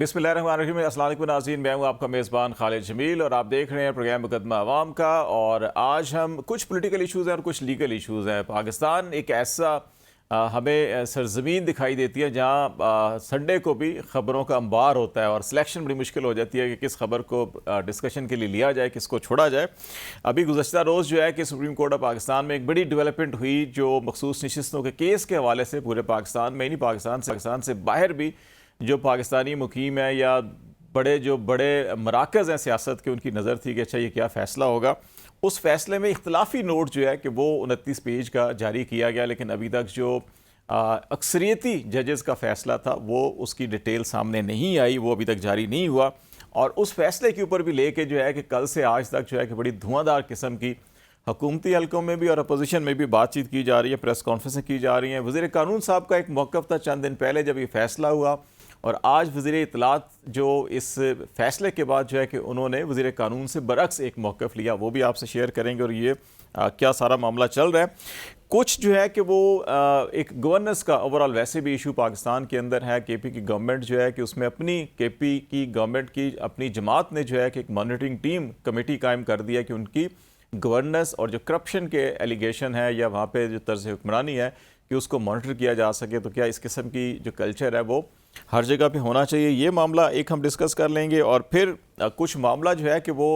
बिस्मिल्लाहिर्रहमानिर्रहीम। अस्सलाम वालेकुम नाज़रीन, मैं हूँ आपका मेज़बान खालिद जमील और आप देख रहे हैं प्रोग्राम मुकदमा अवाम का। और आज हम कुछ पॉलिटिकल इशूज़ हैं और कुछ लीगल इशूज़ हैं। पाकिस्तान एक ऐसा हमें सरजमीन दिखाई देती है जहाँ संडे को भी ख़बरों का अंबार होता है और सिलेक्शन बड़ी मुश्किल हो जाती है कि किस खबर को डिस्कशन के लिए लिया जाए, किसको छोड़ा जाए। अभी गुज़श्ता रोज़ जो है कि सुप्रीम कोर्ट ऑफ पाकिस्तान में एक बड़ी डेवलपमेंट हुई जो मखसूस नशिस्तों के केस के हवाले से पूरे पाकिस्तान में ही नहीं, पाकिस्तान से बाहर भी जो पाकिस्तानी मुकीम है या जो बड़े मराकज़ हैं सियासत के, उनकी नज़र थी कि अच्छा ये क्या फ़ैसला होगा। उस फैसले में इख्तलाफी नोट जो है कि वो 29 पेज का जारी किया गया, लेकिन अभी तक जो अक्सरियती जजेस का फ़ैसला था वो उसकी डिटेल सामने नहीं आई, वो अभी तक जारी नहीं हुआ। और उस फैसले के ऊपर भी लेके जो है कि कल से आज तक जो है कि बड़ी धुआंधार किस्म की हुकूमती हलकों में भी और अपोजिशन में भी बातचीत की जा रही है, प्रेस कॉन्फ्रेंसें की जा रही हैं। वज़ीर कानून साहब का एक मौक़िफ़ था चंद दिन पहले जब ये फ़ैसला हुआ, और आज वज़ीर इत्तलात जो इस फ़ैसले के बाद जो है कि उन्होंने वज़ीर कानून से बरअक्स एक मौक़िफ़ लिया, वो भी आपसे शेयर करेंगे। और ये क्या सारा मामला चल रहा है। कुछ जो है कि वो एक गवर्नेंस का ओवरऑल वैसे भी इशू पाकिस्तान के अंदर है। केपी की गवर्नमेंट जो है कि उसमें केपी की गवर्नमेंट की अपनी जमात ने जो है कि एक मॉनिटरिंग टीम कमेटी कायम कर दी है कि उनकी गवर्नेंस और जो करप्शन के एलिगेशन है या वहाँ पे जो तर्ज हुक्मरानी है कि उसको मॉनिटर किया जा सके। तो क्या इस किस्म की जो कल्चर है वो हर जगह पे होना चाहिए, ये मामला एक हम डिस्कस कर लेंगे। और फिर कुछ मामला जो है कि वो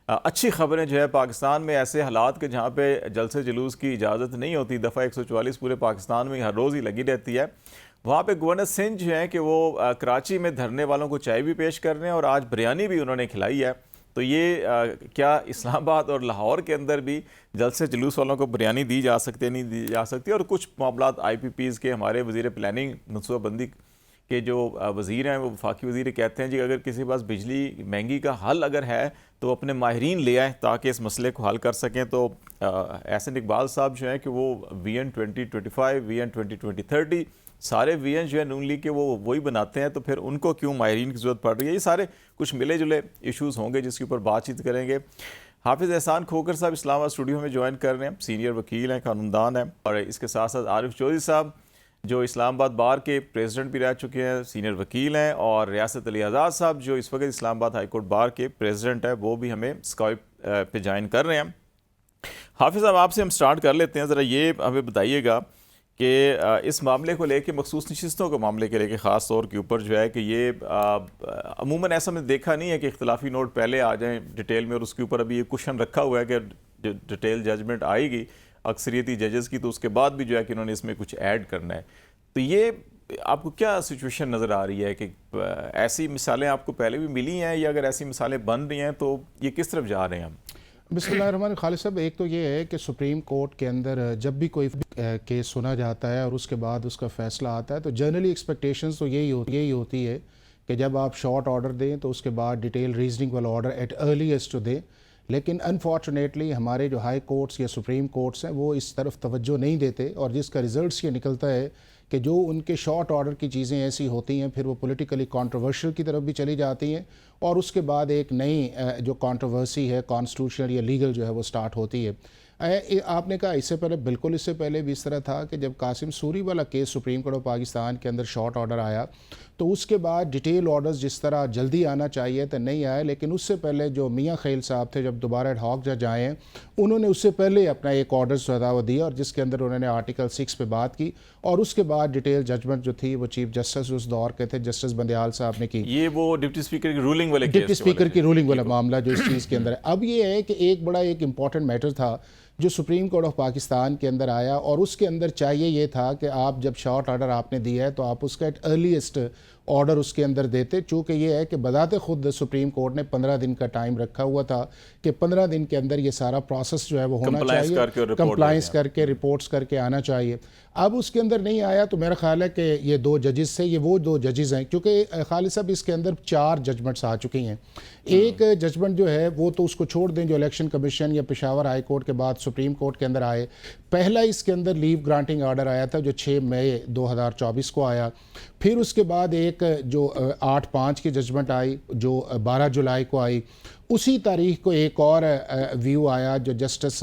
अच्छी खबरें जो है पाकिस्तान में ऐसे हालात के जहाँ पे जलसे जुलूस की इजाज़त नहीं होती, दफ़ा 144 पूरे पाकिस्तान में हर रोज़ ही लगी रहती है। वहाँ पे गवर्नर सिंध जो है कि वो कराची में धरने वालों को चाय भी पेश कर रहे हैं और आज बिरयानी भी उन्होंने खिलाई है। तो ये क्या इस्लामाबाद और लाहौर के अंदर भी जलसे जुलूस वालों को बिरयानी दी जा सकती है, नहीं दी जा सकती। और कुछ मामला IPPs के हमारे वज़ीर प्लानिंग मनसूबाबंदी के जो वज़ीर हैं, वो वफाकी वज़ीर कहते हैं जी अगर किसी के पास बिजली महंगी का हल अगर है तो अपने माहिरीन ले आएँ ताकि इस मसले को हल कर सकें। तो एहसन इकबाल साहब जो हैं कि वो VN 2025, VN 2030 सारे VN जो है नून लीग के वो वही बनाते हैं, तो फिर उनको क्यों माहिरीन की ज़रूरत पड़ रही है। ये सारे कुछ मिले जुले इशूज़ होंगे जिसके ऊपर बातचीत करेंगे। हाफिज़ एहसान खोकर साहब इस्लामाबाद स्टूडियो में ज्वाइन कर रहे हैं, सीनियर वकील हैं, कानूनदान हैं। और इसके साथ साथ आरिफ चौधरी साहब जो इस्लामाबाद बार के प्रेसिडेंट भी रह चुके हैं, सीनियर वकील हैं। और रियासत अली आज़ाद साहब जो इस वक्त इस्लामाबाद हाई कोर्ट बार के प्रेसिडेंट है, वो भी हमें स्काइप पे ज्वाइन कर रहे हैं। हाफिज़ साहब आपसे हम स्टार्ट कर लेते हैं, ज़रा ये हमें बताइएगा कि इस मामले को लेके मखसूस नशिस्तों के मामले के लेके ख़ास तौर के ऊपर जो है कि ये अमूमन ऐसा मैंने देखा नहीं है कि इख्तलाफी नोट पहले आ जाएँ डिटेल में और उसके ऊपर अभी ये क्वेश्चन रखा हुआ है कि डिटेल जजमेंट आएगी अक्सरियती जजेस की, तो उसके बाद भी जो है कि उन्होंने इसमें कुछ ऐड करना है। तो ये आपको क्या सिचुएशन नज़र आ रही है कि ऐसी मिसालें आपको पहले भी मिली हैं या अगर ऐसी मिसालें बन रही हैं तो ये किस तरफ जा रहे हैं हम? बिस्मिल्लाहिर्रहमानिर्रहीम। खालिद साहब, एक तो ये है कि सुप्रीम कोर्ट के अंदर जब भी कोई केस सुना जाता है और उसके बाद उसका फ़ैसला आता है तो जनरली एक्सपेक्टेशंस तो यही होती है कि जब आप शॉर्ट ऑर्डर दें तो उसके बाद डिटेल रीजनिंग वाला ऑर्डर एट अर्लीस्ट तो दें। लेकिन अनफॉर्चुनेटली हमारे जो हाई कोर्ट्स या सुप्रीम कोर्ट्स हैं वो इस तरफ तवज्जो नहीं देते, और जिसका रिज़ल्ट ये निकलता है कि जो उनके शॉर्ट ऑर्डर की चीज़ें ऐसी होती हैं फिर वो पॉलिटिकली कंट्रोवर्शियल की तरफ भी चली जाती हैं, और उसके बाद एक नई जो कंट्रोवर्सी है कॉन्स्टिट्यूशनल या लीगल जो है वो स्टार्ट होती है। आपने कहा इससे पहले भी इस तरह था कि जब कासिम सूरी वाला case supreme court of Pakistan के अंदर शॉर्ट ऑर्डर आया तो उसके बाद डिटेल ऑर्डर्स जिस तरह जल्दी आना चाहिए तो नहीं आया, लेकिन उससे पहले जो मियां खलील साहब थे जब दोबारा एड हॉक जज आए हैं उन्होंने उससे पहले अपना एक ऑर्डर सदावा दिया और जिसके अंदर उन्होंने आर्टिकल 6 पे बात की, और उसके बाद डिटेल जजमेंट जो थी वो चीफ जस्टिस उस दौर के थे जस्टिस बंदयाल साहब ने की। ये वो डिप्टी स्पीकर की रूलिंग वाला मामला जो इस चीज़ के अंदर है। अब ये है कि एक इंपॉर्टेंट मैटर था जो सुप्रीम कोर्ट ऑफ पाकिस्तान के अंदर आया, और उसके अंदर चाहिए ये था कि आप जब शॉर्ट ऑर्डर आपने दिया है तो आप उसका एट अर्लीस्ट ऑर्डर उसके अंदर देते। चूँकि ये है कि बदाते खुद सुप्रीम कोर्ट ने 15 दिन का टाइम रखा हुआ था कि 15 दिन के अंदर ये सारा प्रोसेस जो है वो होना चाहिए, कंप्लाइंस करके रिपोर्ट्स करके आना चाहिए। अब उसके अंदर नहीं आया तो मेरा ख्याल है कि ये 2 जजेस से ये वो 2 जजेस हैं, क्योंकि खालिद साहब इसके अंदर 4 जजमेंट्स आ चुकी हैं। एक जजमेंट जो है वो तो उसको छोड़ दें जो इलेक्शन कमीशन या पेशावर हाई कोर्ट के बाद सुप्रीम कोर्ट के अंदर आए। पहला इसके अंदर लीव ग्रांटिंग ऑर्डर आया था जो 6 मई 2024 को आया। फिर उसके बाद एक जो 8/5 की जजमेंट आई जो 12 जुलाई को आई। उसी तारीख को एक और व्यू आया जो जस्टिस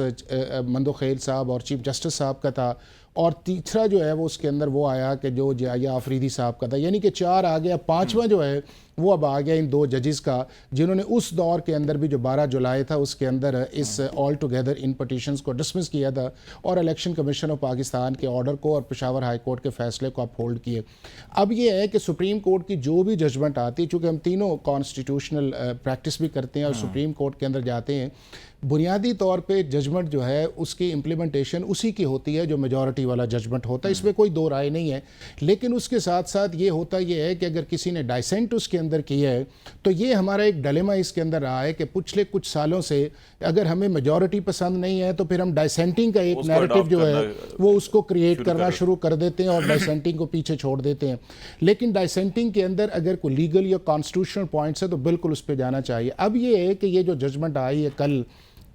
मंदोखेल साहब और चीफ जस्टिस साहब का था, और तीसरा जो है वो उसके अंदर वो आया कि जो जाया आफरीदी साहब का था, यानी कि 4 आ गया, 5वां जो है वो अब आ गया इन 2 जजेस का, जिन्होंने उस दौर के अंदर भी जो 12 जुलाई था उसके अंदर इस ऑल टुगेदर इन पटिशंस को डिसमिस किया था और इलेक्शन कमीशन ऑफ पाकिस्तान के ऑर्डर को और पेशावर हाई कोर्ट के फैसले को अपहोल्ड किए। अब ये है कि सुप्रीम कोर्ट की जो भी जजमेंट आती है, चूँकि हम तीनों कॉन्स्टिट्यूशनल प्रैक्टिस भी करते हैं और सुप्रीम कोर्ट के अंदर जाते हैं, बुनियादी तौर पे जजमेंट जो है उसकी इम्प्लीमेंटेशन उसी की होती है जो मेजॉरिटी वाला जजमेंट होता है, इसमें कोई दो राय नहीं है। लेकिन उसके साथ साथ ये होता ये है कि अगर किसी ने डाइसेंट उसके अंदर किया है तो ये हमारा एक डिलेमा इसके अंदर रहा है कि पिछले कुछ सालों से अगर हमें मेजॉरिटी पसंद नहीं है तो फिर हम डाइसेंटिंग का एक नैरेटिव जो है वो उसको क्रिएट करना शुरू कर देते हैं और डाइसेंटिंग को पीछे छोड़ देते हैं। लेकिन डाइसेंटिंग के अंदर अगर कोई लीगल या कॉन्स्टिट्यूशनल पॉइंट्स है तो बिल्कुल उस पर जाना चाहिए। अब ये है कि ये जो जजमेंट आई है कल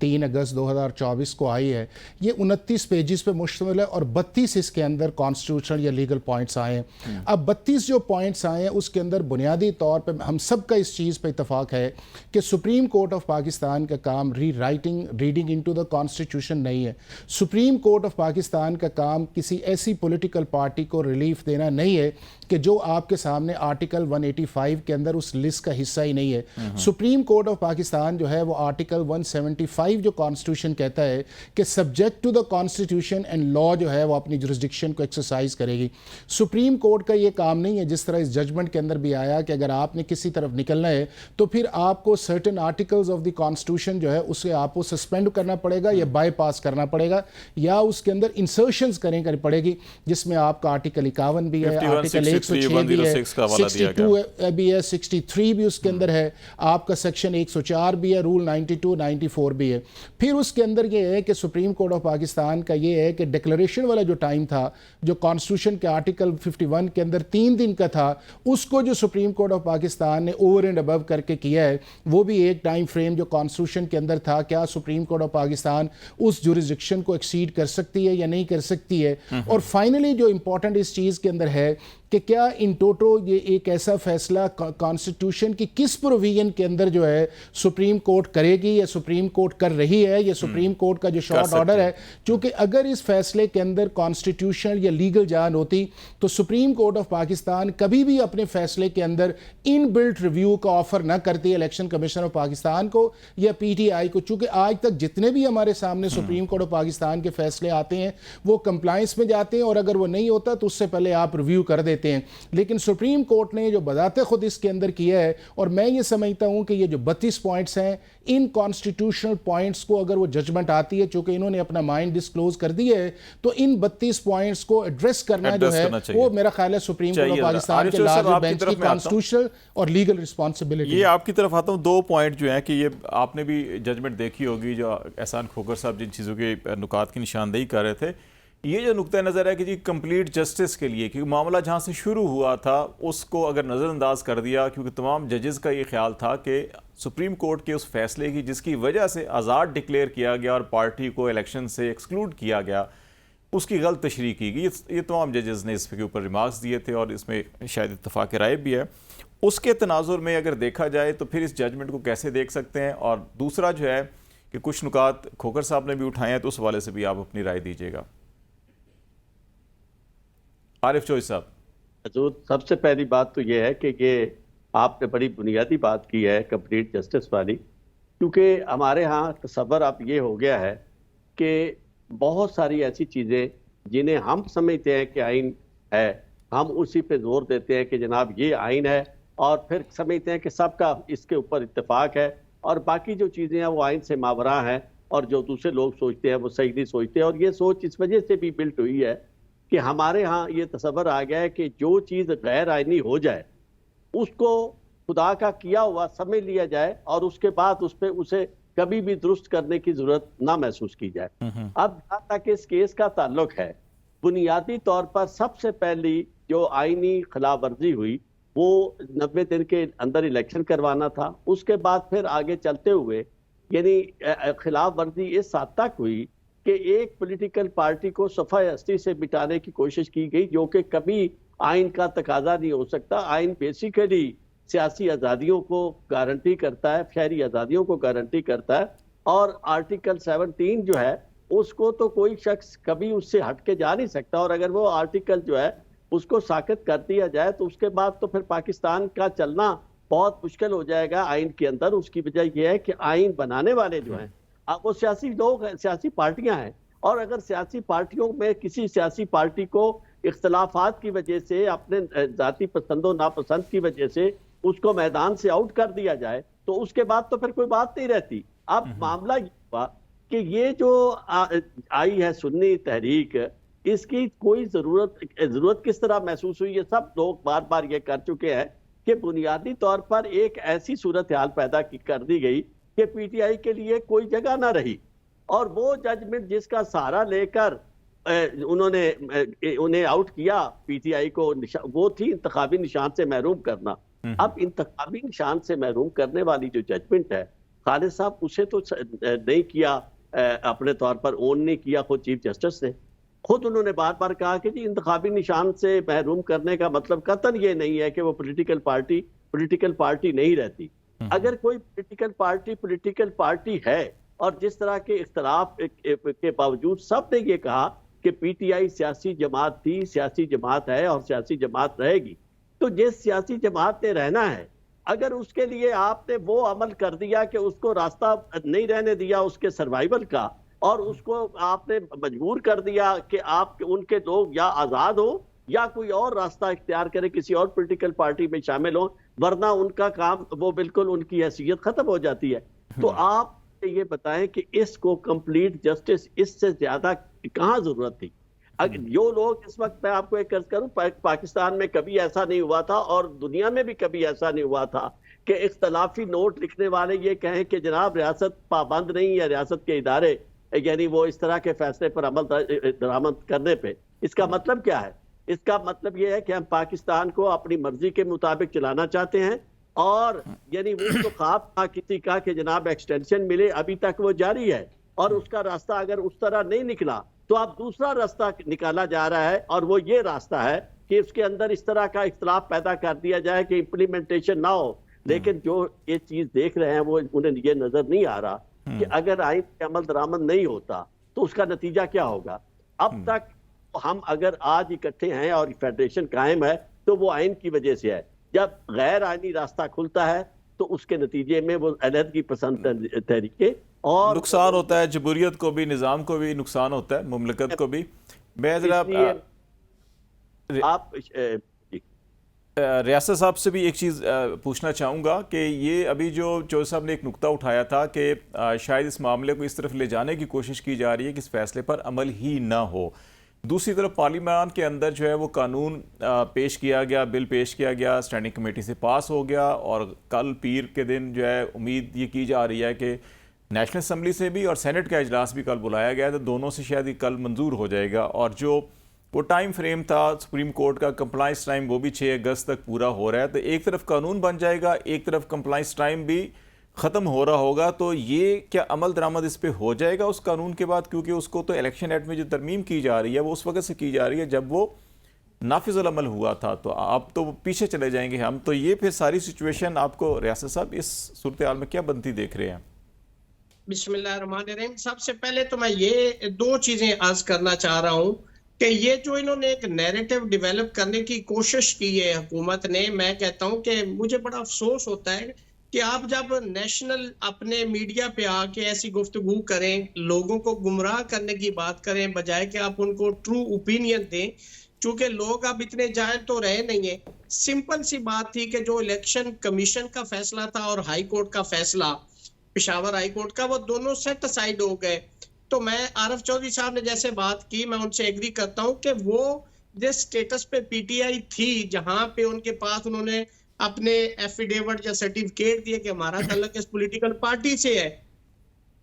3 अगस्त 2024 को आई है, ये 29 पेजेस पे मुश्तमिल है और 32 इसके अंदर कॉन्स्टिट्यूशनल या लीगल पॉइंट्स आए हैं। अब 32 जो पॉइंट्स आए हैं उसके अंदर बुनियादी तौर पे हम सब का इस चीज़ पे इतफाक़ है कि सुप्रीम कोर्ट ऑफ पाकिस्तान का काम रीडिंग इनटू द कॉन्स्टिट्यूशन नहीं है। सुप्रीम कोर्ट ऑफ पाकिस्तान का काम किसी ऐसी पॉलिटिकल पार्टी को रिलीफ देना नहीं है कि जो आपके सामने आर्टिकल 185 के अंदर उस लिस्ट का हिस्सा ही नहीं है। सुप्रीम कोर्ट ऑफ पाकिस्तान जो है वो आर्टिकल 175 जो कॉन्स्टिट्यूशन कहता है कि subject to the constitution and law जो है वो अपनी जुरिस्डिक्शन को एक्सरसाइज करेगी। सुप्रीम कोर्ट का ये काम नहीं है, जिस तरह इस जजमेंट के अंदर भी आया कि अगर आपने किसी तरफ निकलना है तो फिर आपको certain articles of the constitution जो है उसे आपको सस्पेंड करना पड़ेगा या बाईपास करना पड़ेगा या उसके अंदर इंसर्शंस करनी पड़ेगी, जिसमें आपका आर्टिकल 51 भी है, आर्टिकल 106 भी है, 62 भी है, 63 भी उसके अंदर है, आपका सेक्शन 104 भी है, रूल 92 94 भी है। फिर उसके अंदर ये है कि सुप्रीम कोर्ट ऑफ पाकिस्तान का ये है कि डिक्लेरेशन वाला जो टाइम था जो कॉन्स्टिट्यूशन के आर्टिकल 51 के अंदर 3 दिन का था, उसको जो सुप्रीम कोर्ट ऑफ पाकिस्तान ने ओवर एंड अबव करके किया है, वो भी एक टाइम फ्रेम जो कॉन्स्टिट्यूशन के अंदर था, क्या सुप्रीम कोर्ट ऑफ पाकिस्तान उस जुरिस्डिक्शन को एक्सीड कर सकती है या नहीं कर सकती है। और फाइनली जो इंपॉर्टेंट इस चीज़ के अंदर है कि क्या इन टोटो ये एक ऐसा फैसला कॉन्स्टिट्यूशन की किस प्रोविजन के अंदर जो है सुप्रीम कोर्ट करेगी या सुप्रीम कोर्ट कर रही है या सुप्रीम कोर्ट का जो शॉर्ट ऑर्डर है, क्योंकि अगर इस फैसले के अंदर कॉन्स्टिट्यूशनल या लीगल जान होती तो सुप्रीम कोर्ट ऑफ पाकिस्तान कभी भी अपने फैसले के अंदर इन बिल्ट रिव्यू का ऑफर ना करती इलेक्शन कमीशन ऑफ पाकिस्तान को या पीटीआई को, चूंकि आज तक जितने भी हमारे सामने सुप्रीम कोर्ट ऑफ पाकिस्तान के फैसले आते हैं वो कंप्लायंस में जाते हैं और अगर वो नहीं होता तो उससे पहले आप रिव्यू कर देते हैं। लेकिन सुप्रीम कोर्ट ने जो बताते खुद इसके अंदर किया है, और मैं ये समझता हूं कि ये जो 32 पॉइंट्स हैं, इन कॉन्स्टिट्यूशनल पॉइंट्स को अगर वो जजमेंट आती है, चूंकि इन्होंने अपना माइंड डिस्क्लोज कर दिया है, तो इन 32 पॉइंट्स को एड्रेस करना जो है वो मेरा ख्याल है सुप्रीम कोर्ट ऑफ पाकिस्तान के लार्जर बेंच की कॉन्स्टिट्यूशनल और लीगल रिस्पॉन्सिबिलिटी। ये आपकी तरफ आता हूं, 2 पॉइंट जो है कि ये आपने भी जजमेंट देखी होगी जो एहसान खोकर साहब जिन चीज़ों के नुकात की निशानदेही कर रहे थे, ये जो नुक्ता नज़र है कि जी कंप्लीट जस्टिस के लिए, क्योंकि मामला जहाँ से शुरू हुआ था उसको अगर नज़रअंदाज कर दिया, क्योंकि तमाम जजेस का ये ख्याल था कि सुप्रीम कोर्ट के उस फैसले की जिसकी वजह से आज़ाद डिक्लेयर किया गया और पार्टी को इलेक्शन से एक्सक्लूड किया गया, उसकी गलत तशरीह की गई। ये तमाम जजेस ने इसके ऊपर रिमार्क्स दिए थे और इसमें शायद इत्तफाक राय भी है। उसके तनाजुर में अगर देखा जाए तो फिर इस जजमेंट को कैसे देख सकते हैं, और दूसरा जो है कि कुछ नुकात खोकर साहब ने भी उठाए हैं, तो उस हवाले से भी आप अपनी राय दीजिएगा। आरिफ चौधरी साहब। हजूर, सबसे पहली बात तो ये है कि ये आपने बड़ी बुनियादी बात की है कंप्लीट जस्टिस वाली, क्योंकि हमारे यहाँ तसव्वुर अब ये हो गया है कि बहुत सारी ऐसी चीज़ें जिन्हें हम समझते हैं कि आइन है, हम उसी पे जोर देते हैं कि जनाब ये आइन है, और फिर समझते हैं कि सबका इसके ऊपर इत्तेफाक है, और बाकी जो चीज़ें हैं वो आइन से मावरा हैं, और जो दूसरे लोग सोचते हैं वो सही नहीं सोचते। और ये सोच इस वजह से भी बिल्ट हुई है कि हमारे यहाँ ये तसव्वुर आ गया है कि जो चीज़ गैर आइनी हो जाए उसको खुदा का किया हुआ समझ लिया जाए और उसके बाद उस पर उसे कभी भी दुरुस्त करने की जरूरत ना महसूस की जाए। अब जहाँ तक इस केस का ताल्लुक है, बुनियादी तौर पर सबसे पहली जो आइनी खिलाफवर्जी हुई वो 90 दिन के अंदर इलेक्शन करवाना था। उसके बाद फिर आगे चलते हुए यानी खिलाफ वर्जी इस हद तक हुई कि एक पॉलिटिकल पार्टी को सफाई हस्ती से मिटाने की कोशिश की गई, जो कि कभी आइन का तकाजा नहीं हो सकता। आइन बेसिकली सियासी आज़ादियों को गारंटी करता है, शहरी आज़ादियों को गारंटी करता है। और आर्टिकल 17 जो है उसको तो कोई शख्स कभी उससे हट के जा नहीं सकता, और अगर वो आर्टिकल जो है उसको साकित कर दिया जाए तो उसके बाद तो फिर पाकिस्तान का चलना बहुत मुश्किल हो जाएगा आइन के अंदर। उसकी वजह यह है कि आइन बनाने वाले जो हैं वो सियासी लोग हैं, सियासी पार्टियां हैं, और अगर सियासी पार्टियों में किसी सियासी पार्टी को इख्तलाफात की वजह से, अपने जाती पसंदो नापसंद की वजह से उसको मैदान से आउट कर दिया जाए तो उसके बाद तो फिर कोई बात नहीं रहती। अब मामला ये हुआ कि ये जो आई है सुन्नी तहरीक, इसकी कोई जरूरत किस तरह महसूस हुई, ये सब लोग बार बार ये कर चुके हैं कि बुनियादी तौर पर एक ऐसी सूरत हाल पैदा कर दी गई कि पीटीआई के लिए कोई जगह ना रही, और वो जजमेंट जिसका सहारा लेकर उन्हें आउट किया पीटीआई को, वो थी इंतखाबी निशान से महरूम करना। अब इंतखाबी निशान से महरूम करने वाली जो जजमेंट है, खालिद साहब उसे तो नहीं किया, अपने तौर पर ओन नहीं किया खुद चीफ जस्टिस ने। खुद उन्होंने बार बार कहा कि जी इंतखाबी निशान से महरूम करने का मतलब कतन ये नहीं है कि वो पॉलिटिकल पार्टी नहीं रहती। अगर कोई पॉलिटिकल पार्टी है, और जिस तरह के इख्तलाफ के बावजूद सब ने ये कहा कि पीटीआई सियासी जमात थी, सियासी जमात है और सियासी जमात रहेगी, तो जिस सियासी जमात ने रहना है, अगर उसके लिए आपने वो अमल कर दिया कि उसको रास्ता नहीं रहने दिया उसके सर्वाइवल का, और उसको आपने मजबूर कर दिया कि आप उनके लोग या आज़ाद हो या कोई और रास्ता इख्तियार करें, किसी और पॉलिटिकल पार्टी में शामिल हो, वरना उनका काम वो बिल्कुल उनकी हैसियत खत्म हो जाती है। तो आप ये बताएं कि इसको कंप्लीट जस्टिस इससे ज्यादा कहाँ जरूरत थी? जो लोग इस वक्त, मैं आपको एक अर्ज करूं, पाकिस्तान में कभी ऐसा नहीं हुआ था और दुनिया में भी कभी ऐसा नहीं हुआ था कि इख्तलाफी नोट लिखने वाले ये कहें कि जनाब रियासत पाबंद नहीं, या रियासत के इदारे यानी वो इस तरह के फैसले पर अमल दरामद करने पे। इसका मतलब क्या है? इसका मतलब ये है कि हम पाकिस्तान को अपनी मर्जी के मुताबिक चलाना चाहते हैं, और यानी वो तो ख्वाब था किसी का कि जनाब एक्सटेंशन मिले, अभी तक वो जारी है, और उसका रास्ता अगर उस तरह नहीं निकला तो अब दूसरा रास्ता निकाला जा रहा है, और वो ये रास्ता है कि उसके अंदर इस तरह का इख्तलाफ पैदा कर दिया जाए कि इम्प्लीमेंटेशन ना हो। लेकिन जो ये चीज देख रहे हैं वो उन्हें ये नजर नहीं आ रहा कि अगर आइन पे अमल दरामद नहीं होता तो उसका नतीजा क्या होगा। अब तक हम अगर आज इकट्ठे हैं और फेडरेशन कायम है तो वो आइन की वजह से है। जब गैर आइनी रास्ता खुलता है तो उसके नतीजे में वो अलहदगी पसंद तहरीके और नुकसान होता है, जमहूरियत को भी, निज़ाम को भी नुकसान होता है, मुमलकत को भी। मैं जरा आप रियासत साहब से भी एक चीज़ पूछना चाहूँगा कि ये अभी जो चौधरी साहब ने एक नुक्ता उठाया था कि शायद इस मामले को इस तरफ ले जाने की कोशिश की जा रही है कि इस फैसले पर अमल ही ना हो। दूसरी तरफ पार्लियामान के अंदर जो है वो कानून पेश किया गया, बिल पेश किया गया, स्टैंडिंग कमेटी से पास हो गया, और कल पीर के दिन जो है उम्मीद ये की जा रही है कि नेशनल असम्बली से भी और सेनेट का इजलास भी कल बुलाया गया है, तो दोनों से शायद ये कल मंजूर हो जाएगा। और जो वो टाइम फ्रेम था सुप्रीम कोर्ट का कंप्लाइंस टाइम, वो भी 6 अगस्त तक पूरा हो रहा है। तो एक तरफ कानून बन जाएगा, एक तरफ कंप्लाइंस टाइम भी ख़त्म हो रहा होगा, तो ये क्या अमल दरामद इस पे हो जाएगा उस कानून के बाद? क्योंकि उसको तो इलेक्शन एक्ट में जो तरमीम की जा रही है वो उस वक्त से की जा रही है जब वो नाफिजुल अमल हुआ था, तो आप तो पीछे चले जाएंगे हम। तो ये फिर सारी सिचुएशन आपको रियासत साहब इस सूरत हाल में क्या बनती देख रहे हैं? बिस्मिल्लाहिर्रहमानिर्रहीम। सबसे पहले तो मैं ये 2 चीजें अर्ज करना चाह रहा हूँ कि ये जो इन्होंने एक नैरेटिव डेवलप करने की कोशिश की है हुकूमत ने, मैं कहता हूँ कि मुझे बड़ा अफसोस होता है कि आप जब नेशनल अपने मीडिया पे आके ऐसी गुफ्तगू करें, लोगों को गुमराह करने की बात करें, बजाय कि आप उनको ट्रू ओपिनियन दें। चूंकि लोग अब इतने जाहिल तो रहे नहीं है, सिंपल सी बात थी कि जो इलेक्शन कमीशन का फैसला था और हाई कोर्ट का फैसला, पेशावर हाई कोर्ट का, वो दोनों सेट असाइड हो गए। तो मैं आरिफ चौधरी साहब ने जैसे बात की, मैं उनसे एग्री करता हूं कि वो जिस स्टेटस पे पीटीआई थी, जहां पे उनके पास उन्होंने अपने एफिडेविट या सर्टिफिकेट दिए कि हमारा ताल्लुक इस पॉलिटिकल पार्टी से है,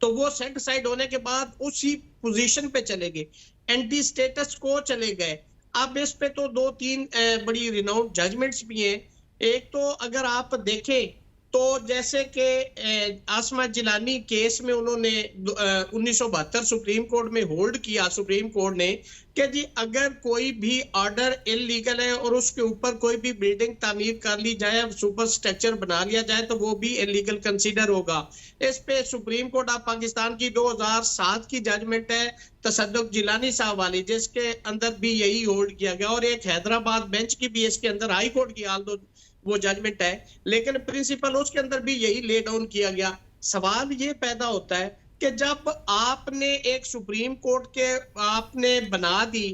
तो वो सेट असाइड होने के बाद उसी पोजीशन पे चले गए, एंटी स्टेटस को चले गए। अब इस पे तो 2-3 बड़ी रिनाउंड जजमेंट्स भी हैं। एक तो अगर आप देखें तो जैसे कि आसमा जिलानी केस में उन्होंने 1972 सुप्रीम कोर्ट में होल्ड किया, सुप्रीम कोर्ट ने, कि जी अगर कोई भी ऑर्डर इलीगल है और उसके ऊपर कोई भी बिल्डिंग तामीर कर ली जाए, सुपर स्ट्रक्चर बना लिया जाए, तो वो भी इलीगल कंसीडर होगा। इस पे सुप्रीम कोर्ट ऑफ पाकिस्तान की 2007 की जजमेंट है तसद्दुक जिलानी साहब वाली, जिसके अंदर भी यही होल्ड किया गया, और एक हैदराबाद बेंच की भी इसके अंदर हाई कोर्ट की हाल वो जजमेंट है, लेकिन प्रिंसिपल उसके अंदर भी यही ले डाउन किया गया। सवाल ये पैदा होता है कि जब आपने एक सुप्रीम कोर्ट के आपने बना दी,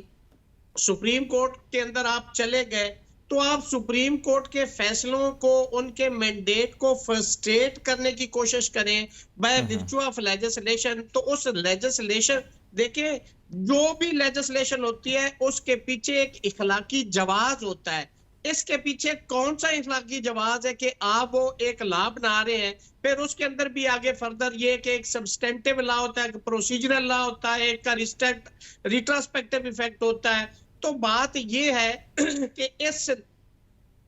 सुप्रीम कोर्ट के अंदर आप चले गए, तो आप सुप्रीम कोर्ट के फैसलों को, उनके मैंडेट को फ्रस्ट्रेट करने की कोशिश करें बाय विर्चू ऑफ लेजिस्लेशन। तो उस लेजिस्लेशन, देखिए जो भी लेजिस्लेशन होती है उसके पीछे एक इखलाकी जवाज होता है। इसके पीछे कौन सा इखलाकी जवाज है कि आप वो एक लॉ बना रहे हैं, फिर उसके अंदर भी आगे फर्दर ये कि एक सब्सटेंटिव लॉ होता है, प्रोसीजरल लॉ होता है, एक का रिट्रोस्पेक्टिव इफेक्ट होता है। तो बात ये है कि इस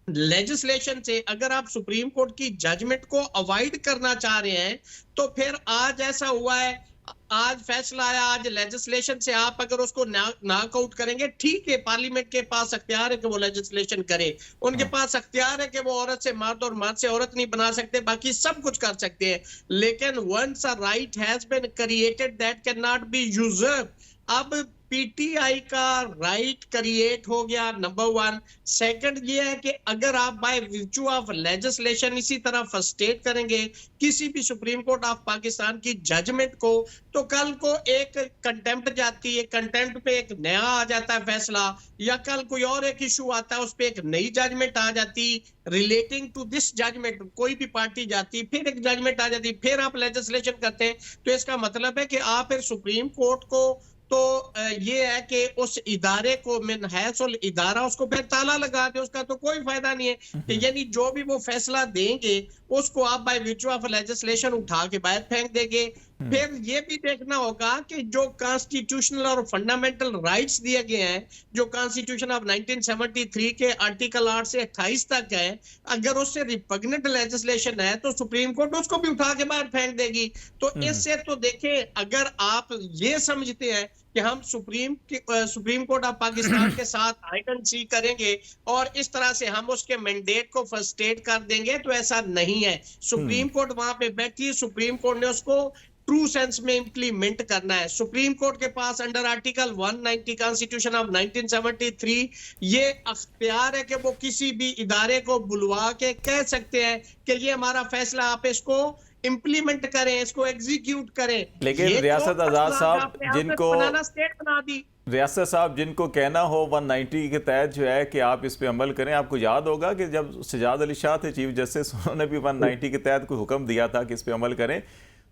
लेजिस्लेशन से अगर आप सुप्रीम कोर्ट की जजमेंट को अवॉइड करना चाह रहे हैं, तो फिर आज ऐसा हुआ है, आज फैसला आया, आज लेजिस्लेशन से आप अगर उसको नॉकआउट करेंगे, ठीक है, पार्लियामेंट के पास अख्तियार है कि वो लेजिस्लेशन करे, उनके पास अख्तियार है कि वो औरत से मर्द और मर्द से औरत नहीं बना सकते, बाकी सब कुछ कर सकते हैं, लेकिन once a right has been created that can not be used. अब पीटीआई का राइट क्रिएट हो गया, नंबर 1। सेकंड ये है कि अगर आप बाय विर्चू ऑफ लेजिस्लेशन इसी तरह फ्रस्ट्रेट करेंगे किसी भी सुप्रीम कोर्ट ऑफ पाकिस्तान की जजमेंट को, तो कल को एक कंटेम्प्ट जाती है, कंटेम्प्ट पे एक नया आ जाता है फैसला, या कल कोई और एक इशू आता है, उस पे एक नई जजमेंट आ जाती रिलेटिंग टू दिस जजमेंट, कोई भी पार्टी जाती, फिर एक जजमेंट आ जाती, फिर आप लेजिस्लेशन करते हैं। तो इसका मतलब है कि आप फिर सुप्रीम कोर्ट को, तो ये है कि उस इदारे को मिनहैसुल इदारा उसको फिर ताला लगा दे, उसका तो कोई फायदा नहीं है। कि यानी जो भी वो फैसला देंगे उसको आप बाय विर्चू ऑफ लेजिस्लेशन उठा के बाहर फेंक देंगे। फिर ये भी देखना होगा कि जो कॉन्स्टिट्यूशनल और फंडामेंटल राइट्स दिए गए हैं, जो कॉन्स्टिट्यूशन ऑफ 1973 के आर्टिकल 8 से 28 तक है, अगर उससे रिपग्नेंट लेजिस्लेशन है तो सुप्रीम कोर्ट उसको भी उठा के बाहर फेंक देगी। तो इससे तो देखें, अगर आप ये समझते हैं कि हम सुप्रीम कोर्ट ऑफ पाकिस्तान के साथ हाइड एंड सीक करेंगे और इस तरह से हम उसके मैंडेट को फ्रस्ट्रेट कर देंगे, तो ऐसा नहीं है। सुप्रीम कोर्ट वहां पे बैठी है, सुप्रीम कोर्ट ने उसको ट्रू सेंस में इंप्लीमेंट करना है। सुप्रीम कोर्ट के पास अंडर आर्टिकल 190 कॉन्स्टिट्यूशन ऑफ 1973 ये अख्तियार है कि वो किसी भी इदारे को बुलवा के कह सकते हैं कि ये हमारा फैसला, आप इसको इंप्लीमेंट करें, इसको एग्जीक्यूट करें। लेकिन रियासत आजाद साहब जिनको स्टेट बना दी, रियासत साहब जिनको कहना हो 190 के तहत जो है कि आप इस पे अमल करें, आपको याद होगा कि जब सजाद अली शाह थे चीफ जस्टिस, उन्होंने भी 190 के तहत कोई हुक्म दिया था कि इस पे अमल करें।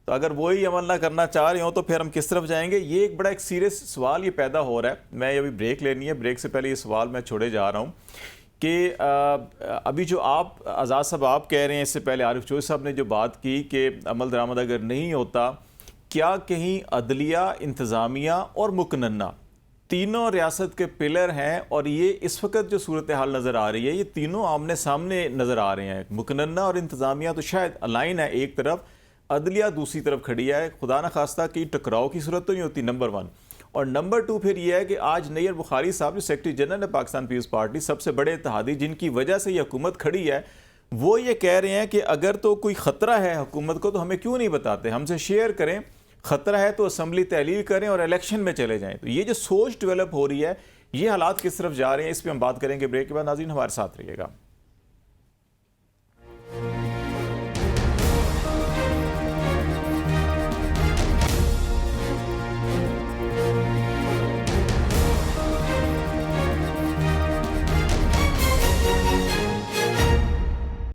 तो अगर वही अमल ना करना चाह रहे हो तो फिर हम किस तरफ जाएंगे? ये एक बड़ा एक सीरियस सवाल ये पैदा हो रहा है। मैं अभी ब्रेक लेनी है, ब्रेक से पहले ये सवाल मैं छोड़े जा रहा हूँ कि अभी जो आप आज़ाद साहब आप कह रहे हैं, इससे पहले आरिफ चौधरी साहब ने जो बात की कि अमल दरामद अगर नहीं होता, क्या कहीं अदलिया, इंतज़ामिया और मुकन्ना तीनों रियासत के पिलर हैं, और ये इस वक्त जो सूरत हाल नज़र आ रही है, ये तीनों आमने सामने नज़र आ रहे हैं। मुकन्ना और इंतज़ामिया तो शायद अलाइन है एक तरफ, अदलिया दूसरी तरफ खड़ी है। खुदा न खास्ता कि टकराव की सूरत तो नहीं होती, नंबर 1। और नंबर 2 फिर यह है कि आज नैयर बुखारी साहब जो सेक्रेटरी जनरल है पाकिस्तान पीपल्स पार्टी, सबसे बड़े इत्तेहादी जिनकी वजह से ये हुकूमत खड़ी है, वो ये कह रहे हैं कि अगर तो कोई ख़तरा है हुकूमत को तो हमें क्यों नहीं बताते, हमसे शेयर करें, ख़तरा है तो असम्बली तहलील करें और इलेक्शन में चले जाएँ। तो ये जो सोच डेवलप हो रही है, ये हालात किस तरफ जा रहे हैं, इस पर हम बात करेंगे ब्रेक के बाद। नाज़रीन हमारे साथ रहिएगा।